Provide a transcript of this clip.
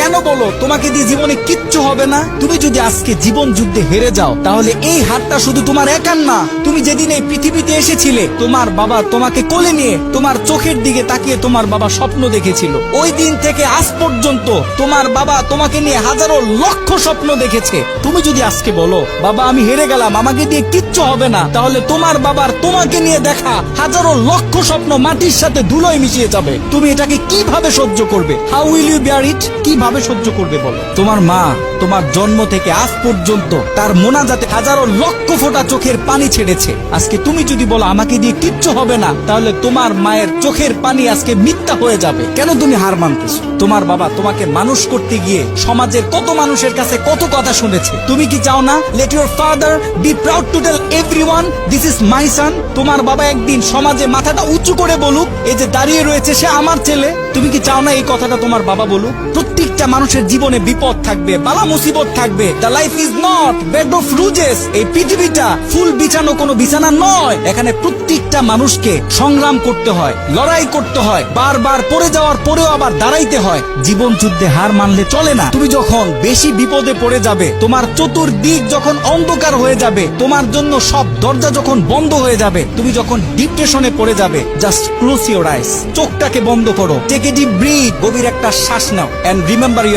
কেন বলো তোমাকে দিয়ে জীবনে কিচ্ছু হবে না? তুমি যদি আজকে জীবন যুদ্ধে হেরে যাও তাহলে এই হারটা শুধু তোমার একার না। তুমি যেদিন এই পৃথিবীতে এসেছিলে তোমার বাবা তোমাকে কোলে নিয়ে তোমার চোখের দিকে তাকিয়ে তোমার বাবা স্বপ্ন দেখেছিল। ওই দিন থেকে আজ পর্যন্ত তোমার বাবা তোমাকে নিয়ে হাজারো লক্ষ স্বপ্ন দেখেছে। তুমি যদি আজকে বলো বাবা আমি হেরে গেলাম, আমাকে দিয়ে কিচ্ছু হবে না, তাহলে তোমার বাবার তোমাকে নিয়ে দেখা হাজারো লক্ষ স্বপ্ন মাটির সাথে ধুলোয় মিশিয়ে যাবে। তুমি এটাকে কিভাবে সহ্য করবে? হাউ উইল ইউ বিয়ার ইট? কিভাবে সহ্য করবে বলো? তোমার মা তোমার জন্ম থেকে আজ পর্যন্ত তার মোনাজাতে হাজারো লক্ষ ফোঁটা চোখের পানি ছেড়েছে। আজকে তুমি যদি বলো আমাকে দিয়ে কিচ্ছু হবে না, তাহলে তোমার মায়ের চোখের পানি আজকে মিথ্যা হয়ে যাবে। কেন তুমি হার মানতেছো? তোমার বাবা তোমাকে মানুষ করতে গিয়ে সমাজের কত মানুষের কাছে কত কথা শুনেছে। তুমি কি চাও না let your father be proud to tell everyone this is my son? তোমার বাবা একদিন সমাজে মাথাটা উঁচু করে বলুক এই যে দাঁড়িয়ে রয়েছে সে আমার ছেলে। তুমি কি চাও না এই কথাটা তোমার বাবা বলুক? প্রত্যেকটা মানুষের জীবনে বিপদ থাকবে, বালা মুসিবত থাকবে। The life is not bed of roses. এই পৃথিবীটা ফুল বিছানো কোনো বিছানা নয়। এখানে প্রত্যেকটা মানুষকে সংগ্রাম করতে হয়, লড়াই করতে হয়, বারবার পড়ে যাওয়ার পরেও আবার দাঁড়াইতে হয়। জীবন যুদ্ধে হার মানলে চলে না। তুমি যখন বেশি বিপদে পড়ে যাবে, তোমার চতুর্দিক যখন অন্ধকার হয়ে যাবে, তোমার জন্য সব দরজা যখন বন্ধ হয়ে যাবে, তুমি যখন ডিপ্রেশনে পড়ে যাবে, জাস্ট ক্লোজ ইউর আইস, চোখটাকে বন্ধ করো, টেক এ ডিপ ব্রিথ, গভীর একটা শ্বাস নাও, এন্ড রিমেম্বার ইউর